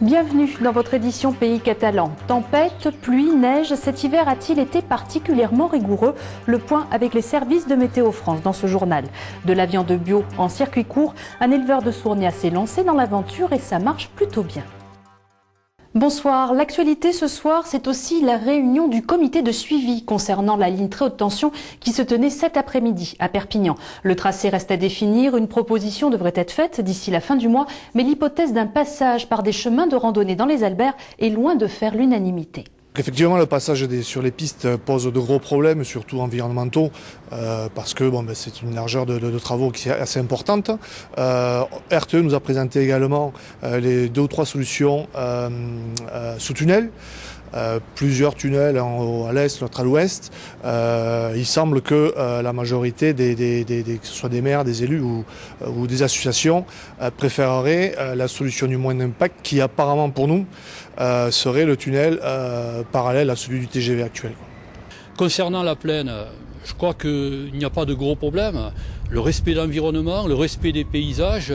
Bienvenue dans votre édition Pays catalan. Tempête, pluie, neige, cet hiver a-t-il été particulièrement rigoureux? Le point avec les services de Météo France dans ce journal. De la viande bio en circuit court, un éleveur de Sournia s'est lancé dans l'aventure et ça marche plutôt bien. Bonsoir. L'actualité ce soir, c'est aussi la réunion du comité de suivi concernant la ligne très haute tension qui se tenait cet après-midi à Perpignan. Le tracé reste à définir, une proposition devrait être faite d'ici la fin du mois, mais l'hypothèse d'un passage par des chemins de randonnée dans les Alberts est loin de faire l'unanimité. Effectivement, le passage sur les pistes pose de gros problèmes, surtout environnementaux, parce que c'est une largeur de travaux qui est assez importante. RTE nous a présenté également les 2 ou 3 solutions sous tunnel. Plusieurs tunnels à l'est, l'autre à l'ouest. Il semble que la majorité, que ce soit des maires, des élus ou des associations, préféreraient la solution du moins d'impact qui apparemment pour nous serait le tunnel parallèle à celui du TGV actuel. Concernant la plaine, je crois qu'il n'y a pas de gros problèmes. Le respect de l'environnement, le respect des paysages,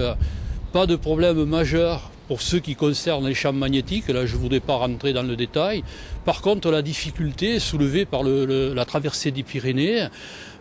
pas de problème majeur. Pour ceux qui concernent les champs magnétiques, là je ne voudrais pas rentrer dans le détail. Par contre, la difficulté soulevée par la traversée des Pyrénées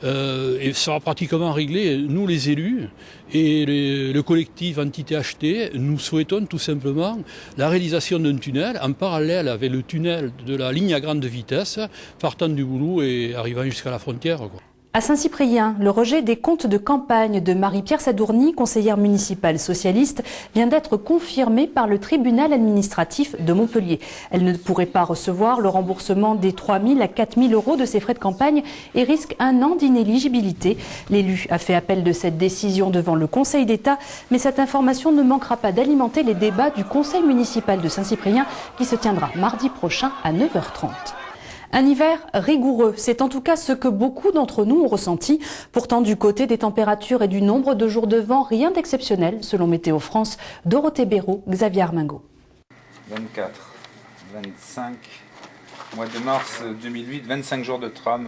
sera pratiquement réglée. Nous, les élus et le collectif anti-THT, nous souhaitons tout simplement la réalisation d'un tunnel en parallèle avec le tunnel de la ligne à grande vitesse, partant du Boulou et arrivant jusqu'à la frontière, quoi. À Saint-Cyprien, le rejet des comptes de campagne de Marie-Pierre Sadourny, conseillère municipale socialiste, vient d'être confirmé par le tribunal administratif de Montpellier. Elle ne pourrait pas recevoir le remboursement des 3 000 à 4 000 euros de ses frais de campagne et risque 1 an d'inéligibilité. L'élu a fait appel de cette décision devant le Conseil d'État, mais cette information ne manquera pas d'alimenter les débats du Conseil municipal de Saint-Cyprien qui se tiendra mardi prochain à 9h30. Un hiver rigoureux, c'est en tout cas ce que beaucoup d'entre nous ont ressenti. Pourtant, du côté des températures et du nombre de jours de vent, rien d'exceptionnel, selon Météo France. Dorothée Béraud, Xavier Armingaud. 24, 25, mois de mars 2008, 25 jours de tram.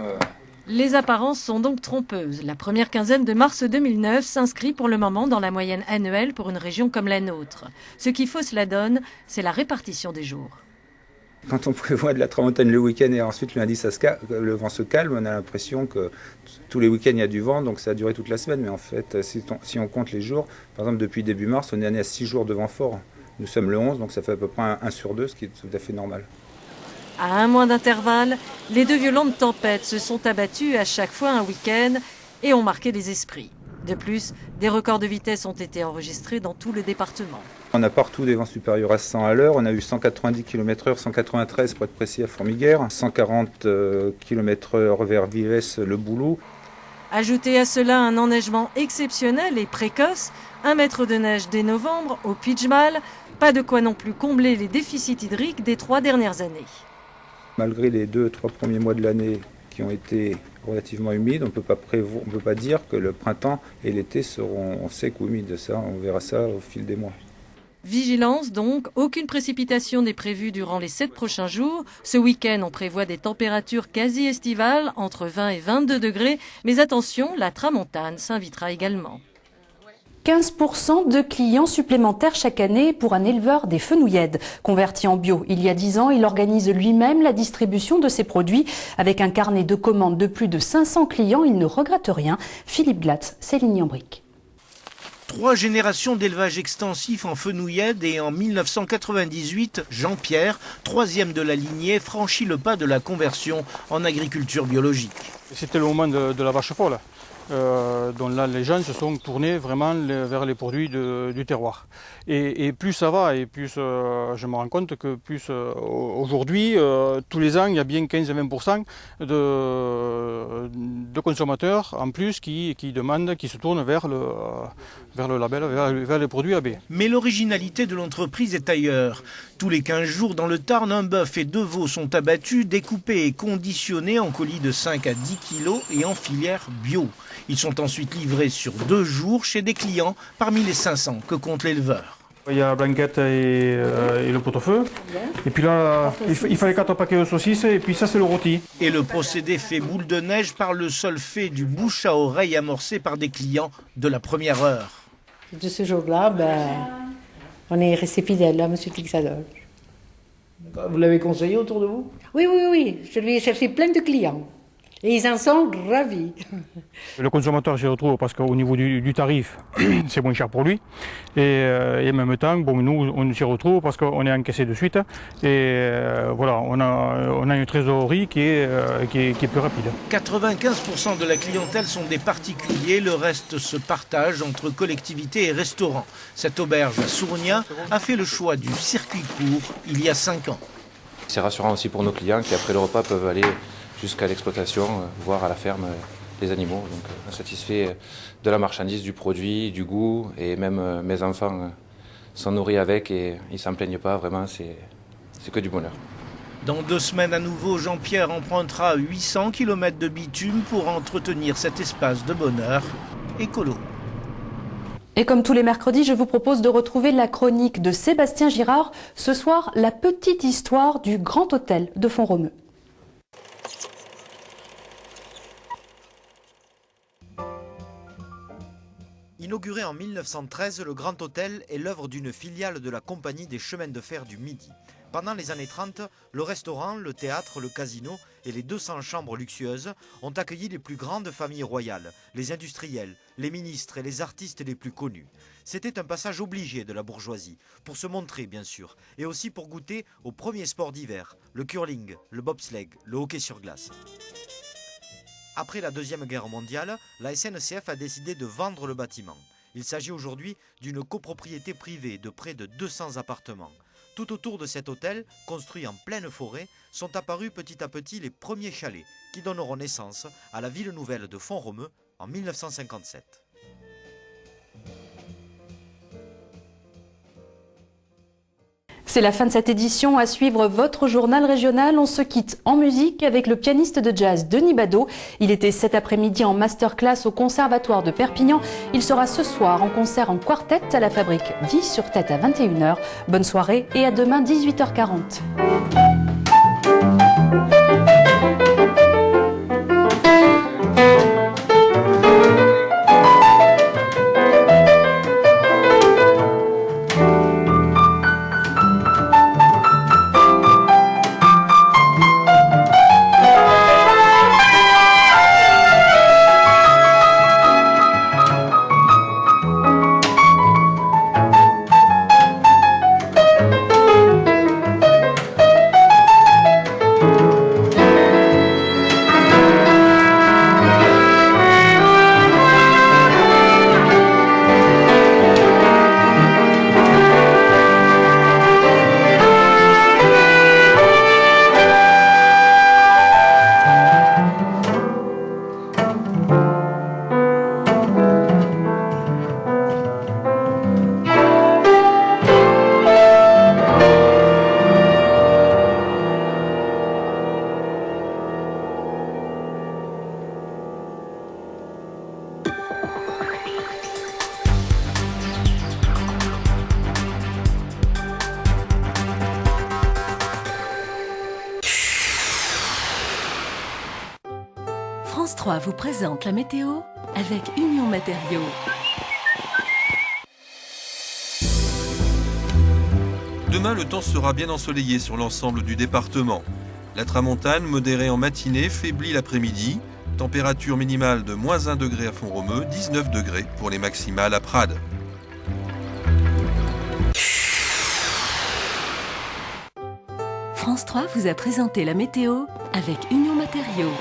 Les apparences sont donc trompeuses. La première quinzaine de mars 2009 s'inscrit pour le moment dans la moyenne annuelle pour une région comme la nôtre. Ce qui fausse la donne, c'est la répartition des jours. Quand on prévoit de la tramontagne le week-end et ensuite le lundi le vent se calme, on a l'impression que tous les week-ends il y a du vent, donc ça a duré toute la semaine. Mais en fait, si on compte les jours, par exemple depuis début mars, on est à 6 jours de vent fort. Nous sommes le 11, donc ça fait à peu près 1 sur 2, ce qui est tout à fait normal. À 1 mois d'intervalle, les 2 violentes tempêtes se sont abattues à chaque fois un week-end et ont marqué les esprits. De plus, des records de vitesse ont été enregistrés dans tout le département. On a partout des vents supérieurs à 100 à l'heure. On a eu 190 km/h, 193 pour être précis à Formiguère, 140 km/h vers Vives, le Boulou. Ajoutez à cela un enneigement exceptionnel et précoce, 1 mètre de neige dès novembre au Puigmal, pas de quoi non plus combler les déficits hydriques des 3 dernières années. Malgré les 2-3 premiers mois de l'année qui ont été relativement humides, on ne peut pas dire que le printemps et l'été seront secs ou humides. Ça, on verra ça au fil des mois. Vigilance donc, aucune précipitation n'est prévue durant les 7 prochains jours. Ce week-end, on prévoit des températures quasi estivales, entre 20 et 22 degrés. Mais attention, la tramontane s'invitera également. 15% de clients supplémentaires chaque année pour un éleveur des fenouillèdes. Converti en bio il y a 10 ans, il organise lui-même la distribution de ses produits. Avec un carnet de commandes de plus de 500 clients, il ne regrette rien. Philippe Glatz, Céline Ambric. 3 générations d'élevage extensif en fenouillède et en 1998, Jean-Pierre, 3e de la lignée, franchit le pas de la conversion en agriculture biologique. C'était le moment de la vache folle. Donc là, les gens se sont tournés vraiment vers les produits du terroir. Et plus ça va, et plus je me rends compte que plus aujourd'hui, tous les ans, il y a bien 15-20% de consommateurs en plus qui demandent, qui se tournent vers le label, vers les produits AB. Mais l'originalité de l'entreprise est ailleurs. Tous les 15 jours dans le Tarn, un bœuf et 2 veaux sont abattus, découpés et conditionnés en colis de 5 à 10 kilos et en filière bio. Ils sont ensuite livrés sur 2 jours chez des clients parmi les 500 que compte l'éleveur. Il y a la blanquette et le pot-au-feu. Et puis là, il fallait 4 paquets de saucisses et puis ça c'est le rôti. Et le procédé fait boule de neige par le seul fait du bouche à oreille amorcé par des clients de la première heure. De ce jour-là, on est resté fidèle à M. Tixadol. Vous l'avez conseillé autour de vous? Oui, oui, oui. Je lui ai cherché plein de clients. Et ils en sont ravis. Le consommateur s'y retrouve parce qu'au niveau du tarif, c'est moins cher pour lui. Et en même temps, bon, nous, on s'y retrouve parce qu'on est encaissé de suite. Et voilà, on a une trésorerie qui est plus rapide. 95% de la clientèle sont des particuliers, le reste se partage entre collectivités et restaurants. Cette auberge à Sourgna a fait le choix du circuit court il y a 5 ans. C'est rassurant aussi pour nos clients qui après le repas peuvent aller jusqu'à l'exploitation, voire à la ferme les animaux. Donc on est satisfait de la marchandise, du produit, du goût, et même mes enfants sont nourris avec et ils ne s'en plaignent pas, vraiment c'est que du bonheur. Dans 2 semaines à nouveau, Jean-Pierre empruntera 800 km de bitume pour entretenir cet espace de bonheur écolo. Et comme tous les mercredis, je vous propose de retrouver la chronique de Sébastien Girard. Ce soir, la petite histoire du Grand Hôtel de Font-Romeu. Inauguré en 1913, le Grand Hôtel est l'œuvre d'une filiale de la Compagnie des chemins de fer du Midi. Pendant les années 30, le restaurant, le théâtre, le casino et les 200 chambres luxueuses ont accueilli les plus grandes familles royales, les industriels, les ministres et les artistes les plus connus. C'était un passage obligé de la bourgeoisie, pour se montrer bien sûr, et aussi pour goûter aux premiers sports d'hiver, le curling, le bobsleigh, le hockey sur glace. Après la Deuxième Guerre mondiale, la SNCF a décidé de vendre le bâtiment. Il s'agit aujourd'hui d'une copropriété privée de près de 200 appartements. Tout autour de cet hôtel, construit en pleine forêt, sont apparus petit à petit les premiers chalets qui donneront naissance à la ville nouvelle de Font-Romeu en 1957. C'est la fin de cette édition. À suivre votre journal régional. On se quitte en musique avec le pianiste de jazz Denis Badeau. Il était cet après-midi en masterclass au Conservatoire de Perpignan. Il sera ce soir en concert en quartet à la Fabrique 10 sur Tête à 21h. Bonne soirée et à demain 18h40. France 3 vous présente la météo avec Union Matériaux. Demain, le temps sera bien ensoleillé sur l'ensemble du département. La tramontane, modérée en matinée, faiblit l'après-midi. Température minimale de -1 degré à Font-Romeu, 19 degrés pour les maximales à Prades. France 3 vous a présenté la météo avec Union Matériaux.